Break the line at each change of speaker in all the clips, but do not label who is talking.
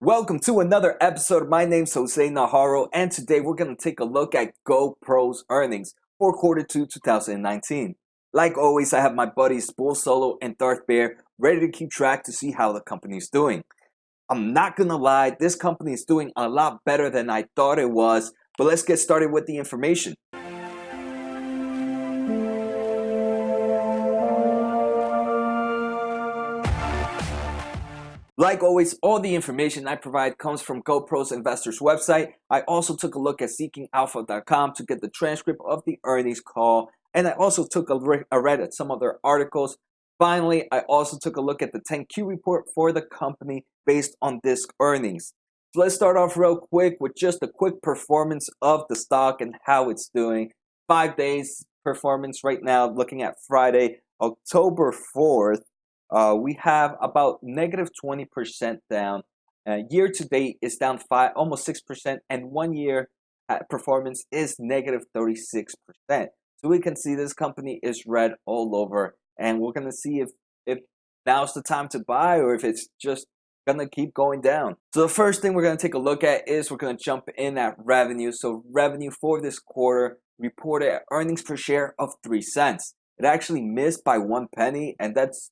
Welcome to another episode. My name's Jose Najarro, and today we're going to take a look at GoPro's earnings for quarter 2 2019. Like always, I have my buddies Bull Solo and Darth Bear ready to keep track to see how the company's doing. I'm not going to lie, this company is doing a lot better than I thought it was, but let's get started with the information. Like always, all the information I provide comes from GoPro's investors website. I also took a look at seekingalpha.com to get the transcript of the earnings call, and I also took a read at some of their articles. Finally, I also took a look at the 10Q report for the company based on this earnings. So let's start off real quick with just a quick performance of the stock and how it's doing. 5 days performance right now, looking at Friday, October 4th. We have about negative 20% down. Year to date is down almost 6%, and 1 year performance is negative 36%. So we can see this company is red all over, and we're gonna see if now's the time to buy or if it's just gonna keep going down. So the first thing we're gonna take a look at is we're gonna jump in at revenue. So revenue for this quarter reported earnings per share of 3 cents. It actually missed by 1 penny, and that's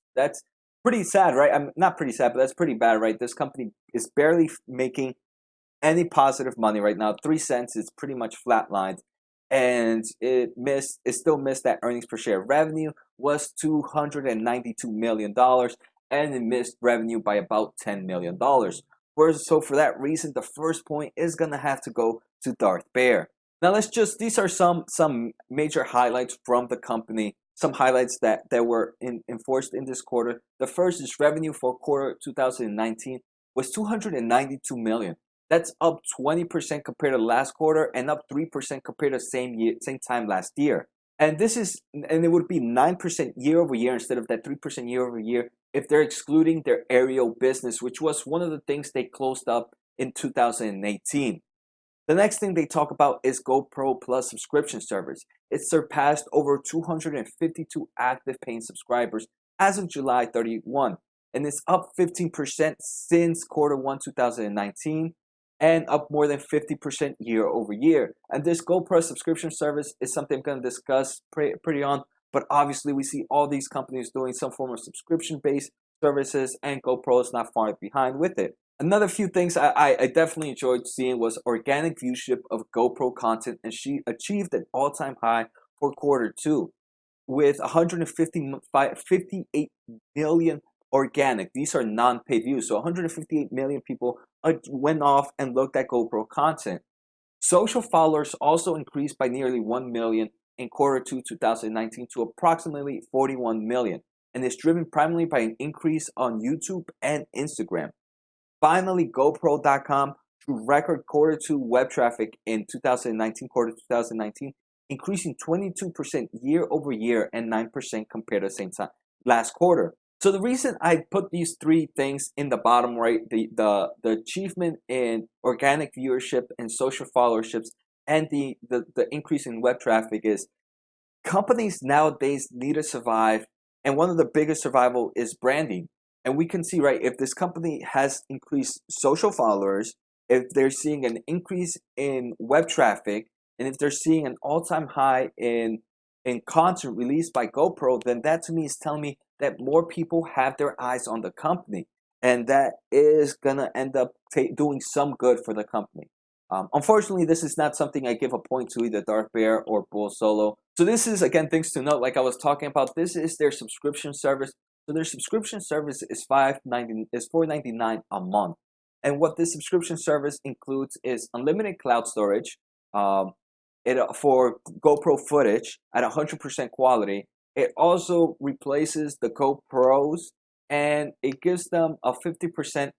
pretty sad, right? I'm not pretty sad, but that's pretty bad, right? This company is barely making any positive money right now. 3 cents is pretty much flatlined, and it still missed that earnings per share. Revenue was $292 million, and it missed revenue by about $10 million. So for that reason, the first point is gonna have to go to Darth Bear. Now these are some major highlights from the company. Some highlights that were enforced in this quarter. The first is revenue for quarter 2019 was $292 million. That's up 20% compared to last quarter and up 3% compared to same time last year. And it would be 9% year over year instead of that 3% year over year if they're excluding their aerial business, which was one of the things they closed up in 2018. The next thing they talk about is GoPro Plus subscription service. It surpassed over 252 active paying subscribers as of July 31, and it's up 15% since quarter 1 2019 and up more than 50% year over year. And this GoPro subscription service is something I'm going to discuss pretty on, but obviously we see all these companies doing some form of subscription-based services, and GoPro is not far behind with it. Another few things I definitely enjoyed seeing was organic viewership of GoPro content, and she achieved an all-time high for quarter 2 with 158 million organic. These are non-paid views, so 158 million people went off and looked at GoPro content. Social followers also increased by nearly 1 million in quarter 2 2019 to approximately 41 million, and is driven primarily by an increase on YouTube and Instagram. Finally, GoPro.com drew record quarter 2 web traffic in quarter 2019, increasing 22% year over year and 9% compared to the same time last quarter. So the reason I put these three things in the bottom right, the achievement in organic viewership and social followerships, and the increase in web traffic, is companies nowadays need to survive, and one of the biggest survival is branding. And we can see, right, if this company has increased social followers, if they're seeing an increase in web traffic, and if they're seeing an all-time high in content released by GoPro, then that to me is telling me that more people have their eyes on the company, and that is gonna end up doing some good for the company. Unfortunately, this is not something I give a point to either Darth Bear or Bull Solo. So this is, again, things to note, like I was talking about, this is their subscription service. So their subscription service is $4.99 a month, and what this subscription service includes is unlimited cloud storage, for GoPro footage at 100% quality. It also replaces the GoPros, and it gives them a 50%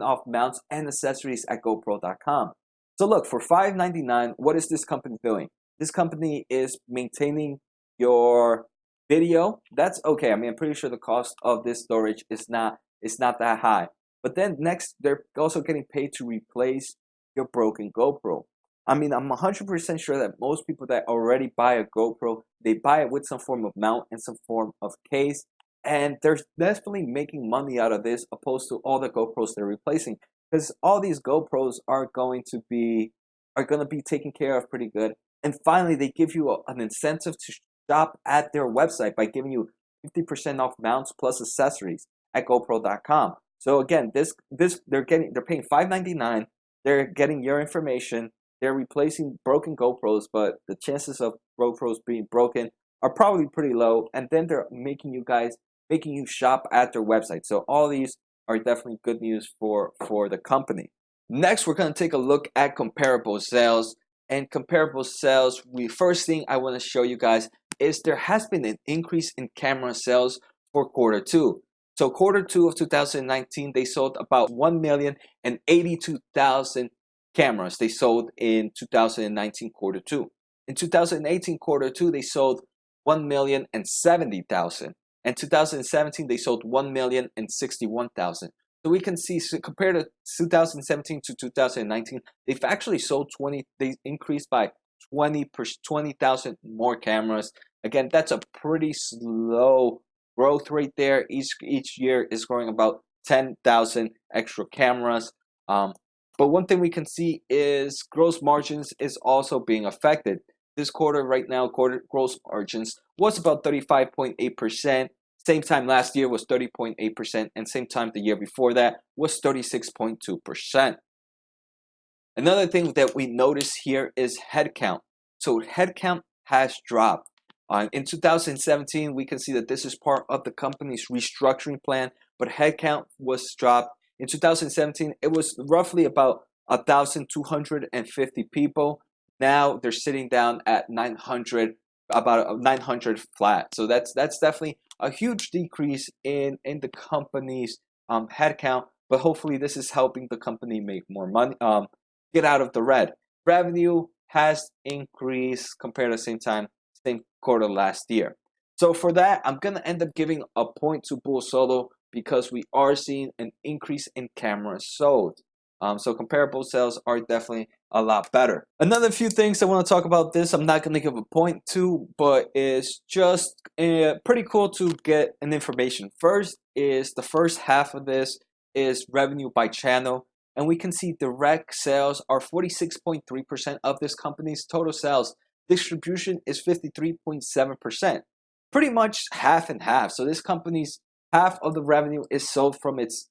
off mounts and accessories at GoPro.com. So look, for $5.99, what is this company doing? This company is maintaining your video. That's okay. I mean, I'm pretty sure the cost of this storage is not that high. But then next, they're also getting paid to replace your broken GoPro. I mean, I'm 100% sure that most people that already buy a GoPro, they buy it with some form of mount and some form of case, and they're definitely making money out of this opposed to all the GoPros they're replacing, because all these GoPros are going to be taken care of pretty good. And finally, they give you an incentive to shop at their website by giving you 50% off mounts plus accessories at GoPro.com. So again, this they're paying $5.99. They're getting your information. They're replacing broken GoPros, but the chances of GoPros being broken are probably pretty low. And then they're making you shop at their website. So all these are definitely good news for the company. Next, we're going to take a look at comparable sales. And comparable sales, first thing I want to show you guys is there has been an increase in camera sales for quarter two. So quarter two of 2019, they sold about 1,082,000 cameras. They sold in 2019 quarter two. In 2018 quarter two, they sold 1,070,000. And 2017, they sold 1,061,000. So we can see, so compared to 2017 to 2019, they've actually sold they increased by 20,000 more cameras. Again, that's a pretty slow growth rate there. Each year is growing about 10,000 extra cameras. But one thing we can see is gross margins is also being affected. This quarter right now, gross margins was about 35.8%. Same time last year was 30.8%, and same time the year before that was 36.2%. Another thing that we notice here is headcount. So headcount has dropped. In 2017, we can see that this is part of the company's restructuring plan, but headcount was dropped. In 2017, it was roughly about 1,250 people. Now they're sitting down at 900, about 900 flat. So that's definitely a huge decrease in the company's headcount, but hopefully this is helping the company make more money, get out of the red. Revenue has increased compared to same quarter last year. So for that, I'm gonna end up giving a point to Bull Solo because we are seeing an increase in cameras sold. So comparable sales are definitely a lot better. Another few things I want to talk about this, I'm not going to give a point to, but it's just pretty cool to get an information. First is the first half of this is revenue by channel. And we can see direct sales are 46.3% of this company's total sales. Distribution is 53.7%. Pretty much half and half. So this company's half of the revenue is sold from its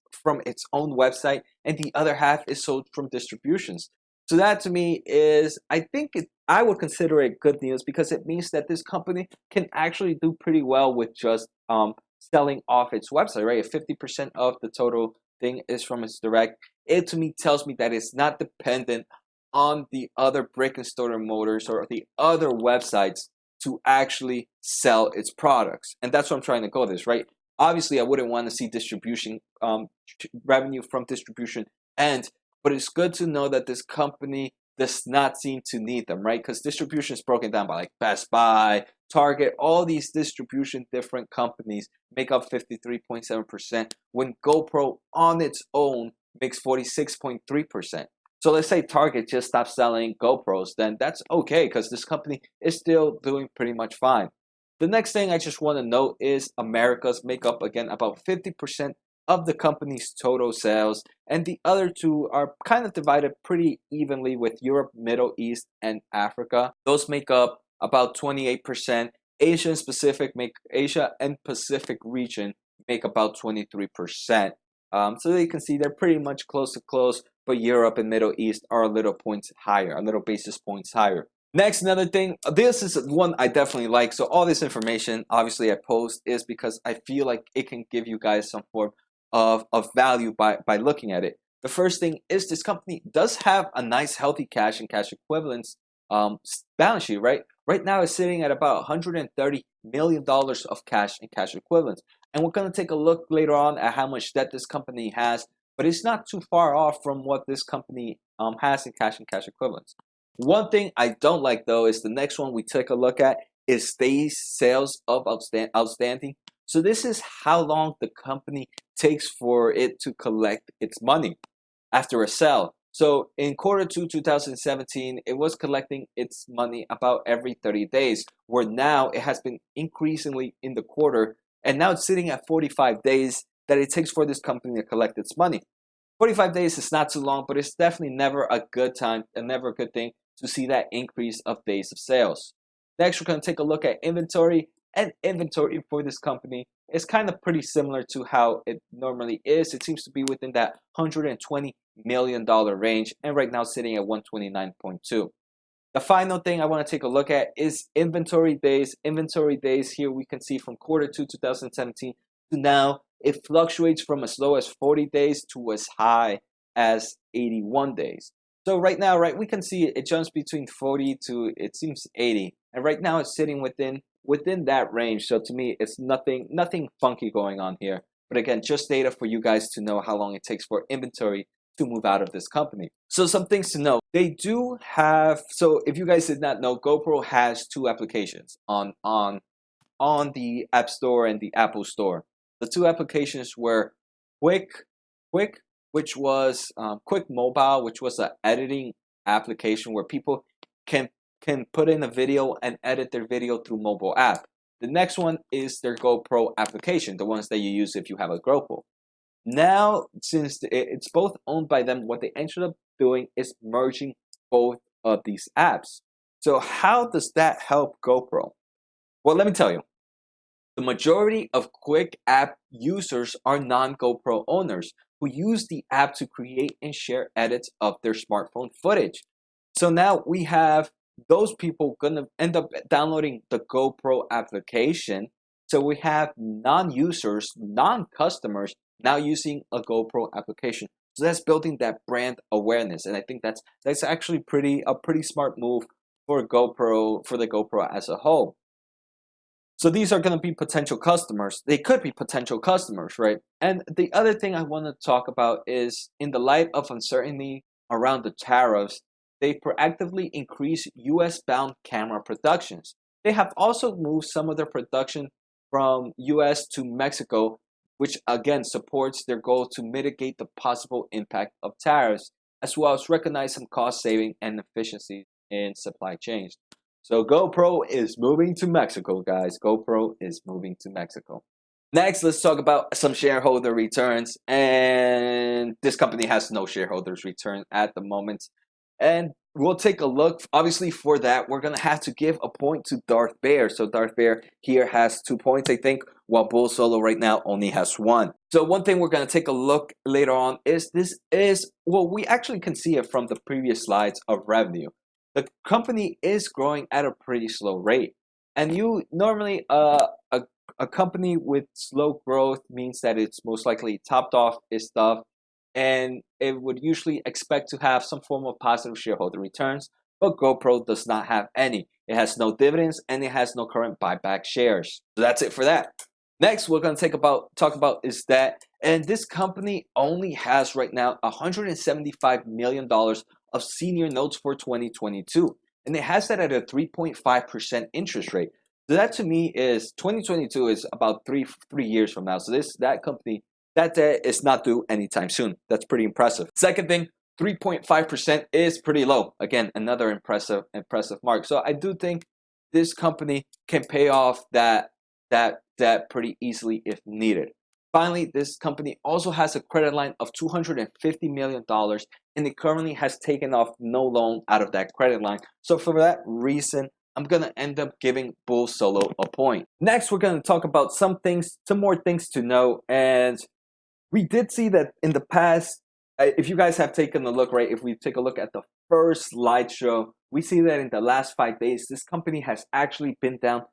own website, and the other half is sold from distributions. So that to me is, I would consider it good news because it means that this company can actually do pretty well with just selling off its website, right? If 50% of the total thing is from its direct, it to me tells me that it's not dependent on the other brick and mortar motors or the other websites to actually sell its products. And that's what I'm trying to go with this, right? Obviously, I wouldn't want to see distribution revenue from distribution end, but it's good to know that this company does not seem to need them, right? Because distribution is broken down by like Best Buy, Target, all these distribution different companies make up 53.7%, when GoPro on its own makes 46.3%. So let's say Target just stops selling GoPros, then that's okay because this company is still doing pretty much fine. The next thing I just want to note is Americas make up again about 50% of the company's total sales, and the other two are kind of divided pretty evenly with Europe, Middle East, and Africa. Those make up about 28%. Asia and Pacific region make about 23%. So you can see they're pretty much close to close, but Europe and Middle East are a little basis points higher. Next, another thing, this is one I definitely like. So all this information, obviously I post is because I feel like it can give you guys some form of value by looking at it. The first thing is this company does have a nice healthy cash and cash equivalents balance sheet, right? Right now it's sitting at about $130 million of cash and cash equivalents. And we're going to take a look later on at how much debt this company has, but it's not too far off from what this company has in cash and cash equivalents. One thing I don't like though is the next one we take a look at is days sales of outstanding. So this is how long the company takes for it to collect its money after a sale. So in quarter two 2017, it was collecting its money about every 30 days, where now it has been increasingly in the quarter and now it's sitting at 45 days that it takes for this company to collect its money. 45 days is not too long, but it's definitely never a good time and never a good thing to see that increase of days of sales. Next, we're going to take a look at inventory, and inventory for this company is kind of pretty similar to how it normally is. It seems to be within that $120 million range, and right now sitting at 129.2. The final thing I want to take a look at is inventory days. Inventory days here we can see from quarter 2 2017 to now, it fluctuates from as low as 40 days to as high as 81 days. So right now, right, we can see it jumps between 40 to, it seems, 80. And right now it's sitting within that range. So to me, it's nothing funky going on here. But again, just data for you guys to know how long it takes for inventory to move out of this company. So some things to know. They do have, so if you guys did not know, GoPro has two applications on the App Store and the Apple Store. The two applications were Quick, which was Quick Mobile, which was an editing application where people can put in a video and edit their video through mobile app. The next one is their GoPro application, the ones that you use if you have a GoPro. Now, since it's both owned by them, what they ended up doing is merging both of these apps. So how does that help GoPro? Well, let me tell you. The majority of Quick app users are non-GoPro owners who use the app to create and share edits of their smartphone footage. So now we have those people gonna end up downloading the GoPro application. So we have non-users, non-customers now using a GoPro application. So that's building that brand awareness, and I think that's actually a pretty smart move for the GoPro as a whole. So these are going to be potential customers. They could be potential customers, right? And the other thing I want to talk about is, in the light of uncertainty around the tariffs, they proactively increase US-bound camera productions. They have also moved some of their production from US to Mexico, which again supports their goal to mitigate the possible impact of tariffs, as well as recognize some cost saving and efficiency in supply chains. So GoPro is moving to Mexico, guys. GoPro is moving to Mexico. Next, let's talk about some shareholder returns. And this company has no shareholders return at the moment. And we'll take a look. Obviously, for that, we're going to have to give a point to Darth Bear. So Darth Bear here has 2 points, I think, while Bull Solo right now only has 1. So one thing we're going to take a look later on is well, we actually can see it from the previous slides of revenue. The company is growing at a pretty slow rate. And you normally, a company with slow growth means that it's most likely topped off its stuff, and it would usually expect to have some form of positive shareholder returns, but GoPro does not have any. It has no dividends, and it has no current buyback shares. So that's it for that. Next, we're going to talk about is that, and this company only has right now $175 million of senior notes for 2022, and it has that at a 3.5% interest rate. So that to me is 2022 is about three years from now. So that company, that debt is not due anytime soon. That's pretty impressive. Second thing, 3.5% is pretty low. Again, another impressive mark. So I do think this company can pay off that debt pretty easily if needed. Finally, this company also has a credit line of $250 million, and it currently has taken off no loan out of that credit line. So for that reason, I'm going to end up giving Bull Solo a point. Next, we're going to talk about some more things to know. And we did see that in the past, if you guys have taken a look, right, if we take a look at the first slideshow, we see that in the last 5 days, this company has actually been down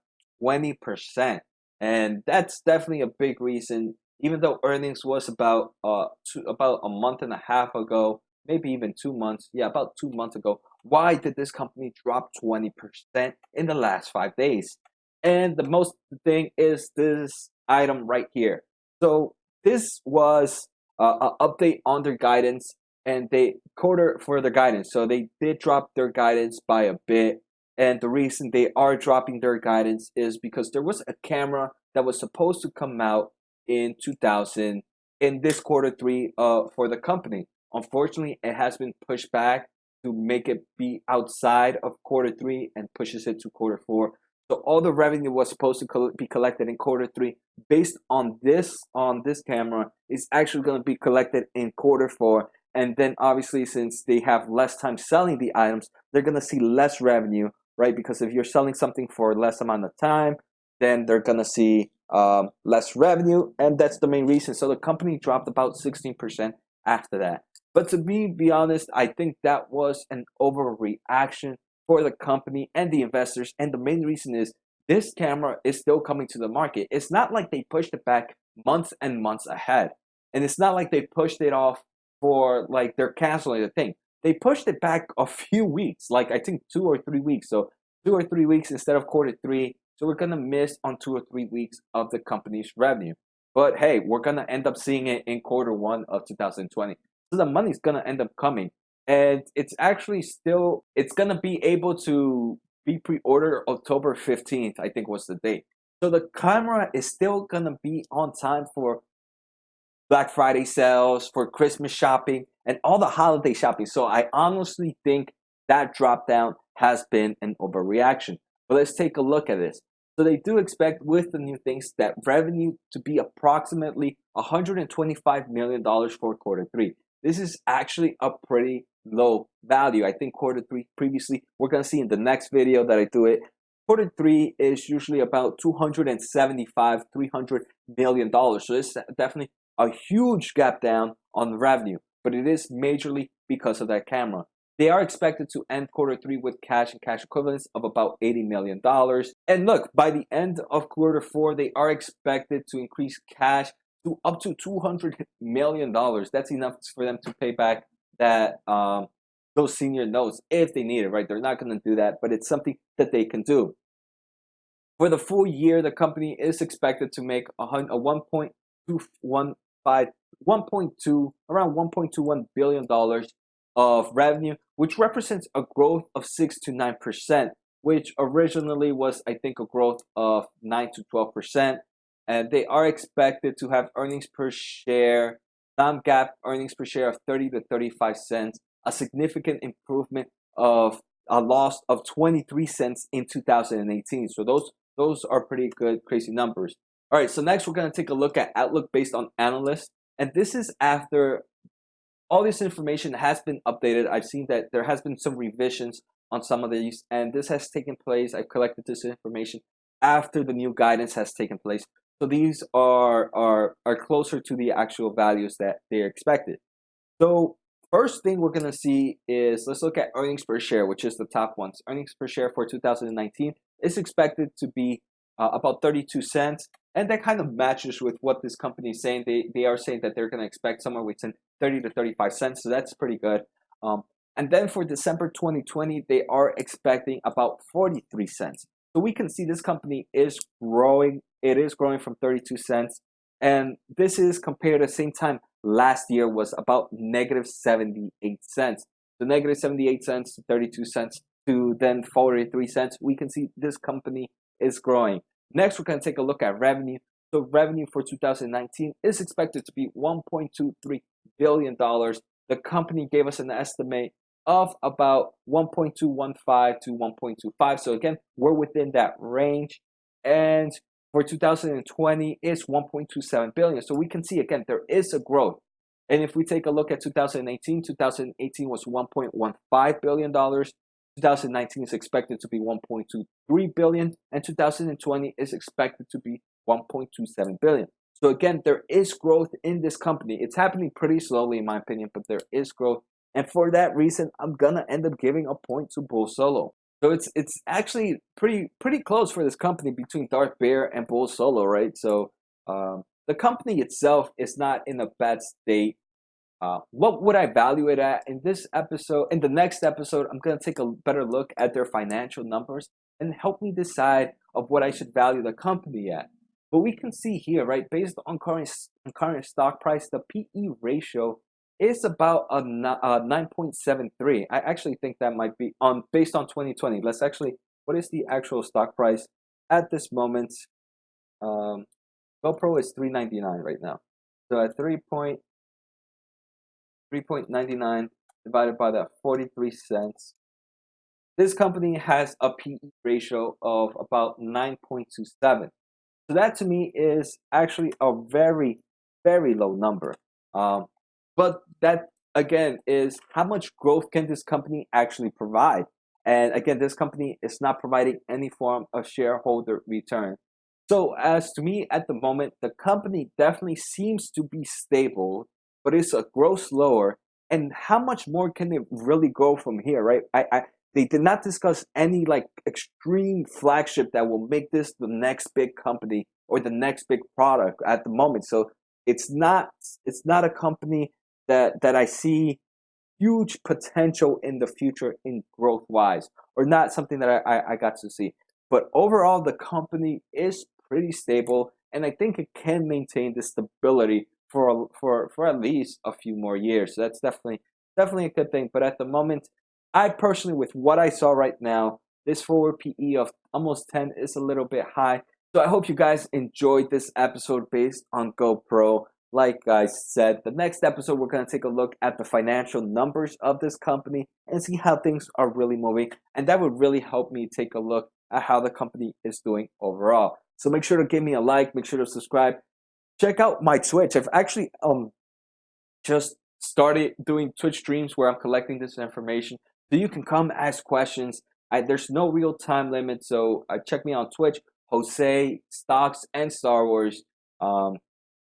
20%. And that's definitely a big reason. Even though earnings was about a month and a half ago, maybe even 2 months, about 2 months ago, why did this company drop 20% in the last 5 days? And the most thing is this item right here. So this was an update on their guidance, and they quarter for their guidance. So they did drop their guidance by a bit. And the reason they are dropping their guidance is because there was a camera that was supposed to come out in this quarter 3 for the company. Unfortunately, it has been pushed back to make it be outside of quarter 3 and pushes it to quarter 4. So all the revenue was supposed to be collected in quarter three based on this camera is actually going to be collected in quarter four. And then obviously, since they have less time selling the items, they're going to see less revenue, right? Because if you're selling something for less amount of time, then they're going to see less revenue. And that's the main reason. So the company dropped about 16% after that. But to be honest, I think that was an overreaction for the company and the investors. And the main reason is this camera is still coming to the market. It's not like they pushed it back months and months ahead. And it's not like they pushed it off for like they're canceling the thing. They pushed it back a few weeks, like I think 2 or 3 weeks. So 2 or 3 weeks instead of quarter three. So we're gonna miss on 2 or 3 weeks of the company's revenue. But hey, we're gonna end up seeing it in quarter one of 2020. So the money's gonna end up coming. And it's actually still it's gonna be able to be pre-ordered October 15th, I think was the date. So the camera is still gonna be on time for Black Friday sales, for Christmas shopping, and all the holiday shopping. So I honestly think that drop down has been an overreaction. But let's take a look at this. So they do expect with the new things that revenue to be approximately $125 million for quarter three. This is actually a pretty low value. I think quarter three previously, we're going to see in the next video that I do it, quarter three is usually about 275, $300 million. So it's definitely a huge gap down on revenue, but it is majorly because of that camera. They are expected to end quarter three with cash and cash equivalents of about $80 million. And look, by the end of quarter four, they are expected to increase cash to up to $200 million. That's enough for them to pay back that those senior notes if they need it, right? They're not going to do that, but it's something that they can do. For the full year, the company is expected to make a 1.215 around $1.21 billion of revenue, which represents a growth of 6 to 9%, which originally was, I think, a growth of 9 to 12%. And they are expected to have earnings per share, non-GAAP earnings per share of 30 to 35 cents, a significant improvement of a loss of 23 cents in 2018. So those are pretty good, crazy numbers. All right, so next we're going to take a look at outlook based on analysts. And this is after all this information has been updated. I've seen that there has been some revisions on some of these, and this has taken place. I've collected this information after the new guidance has taken place. So these are closer to the actual values that they're expected. So first thing we're going to see is, let's look at earnings per share, which is the top ones. Earnings per share for 2019 is expected to be about 32 cents. And that kind of matches with what this company is saying. They are saying that they're going to expect somewhere between 30 to 35 cents. So that's pretty good. And then for December 2020, they are expecting about 43 cents. So we can see this company is growing. It is growing from 32 cents. And this is compared to the same time last year was about negative 78 cents. So negative 78 cents to 32 cents to then 43 cents. We can see this company is growing. Next, we're going to take a look at revenue. So revenue for 2019 is expected to be $1.23 billion. The company gave us an estimate of about 1.215 to 1.25. So again, we're within that range. And for 2020, it's 1.27 billion. So we can see again, there is a growth. And if we take a look at 2018 was $1.15 billion. 2019 is expected to be 1.23 billion, and 2020 is expected to be 1.27 billion. So again, there is growth in this company. It's happening pretty slowly in my opinion, but there is growth. And for that reason, I'm gonna end up giving a point to Bull Solo. So it's actually pretty close for this company between Darth Bear and Bull Solo, right? So the company itself is not in a bad state. What would I value it at in this episode? In the next episode, I'm going to take a better look at their financial numbers and help me decide of what I should value the company at. But we can see here, right, based on current stock price, the PE ratio is about a 9.73. I actually think that might be based on 2020. Let's actually, what is the actual stock price at this moment? GoPro is $3.99 right now. So at 3.99 divided by the 43 cents. This company has a PE ratio of about 9.27. So that to me is actually a very, very low number. Um, but that again is how much growth can this company actually provide? And again, this company is not providing any form of shareholder return. So as to me at the moment, the company definitely seems to be stable, but it's a growth slower. And how much more can it really grow from here, right? They did not discuss any like extreme flagship that will make this the next big company or the next big product at the moment. So it's not a company that I see huge potential in the future in growth wise, or not something that I got to see. But overall, the company is pretty stable, and I think it can maintain the stability for at least a few more years. So that's definitely a good thing. But at the moment, I personally, with what I saw right now, this forward PE of almost 10 is a little bit high. So I hope you guys enjoyed this episode based on GoPro. Like I said, the next episode, we're going to take a look at the financial numbers of this company and see how things are really moving. And that would really help me take a look at how the company is doing overall. So make sure to give me a like, make sure to subscribe. Check out my Twitch. I've actually just started doing Twitch streams where I'm collecting this information. So you can come ask questions. There's no real time limit. So check me on Twitch, Jose, Stocks, and Star Wars. Um,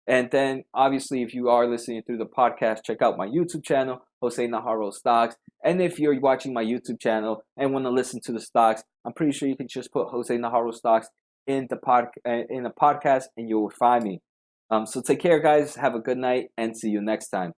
and then obviously, if you are listening through the podcast, check out my YouTube channel, Jose Najarro Stocks. And if you're watching my YouTube channel and want to listen to the stocks, I'm pretty sure you can just put Jose Najarro Stocks in the podcast and you'll find me. So take care, guys. Have a good night and see you next time.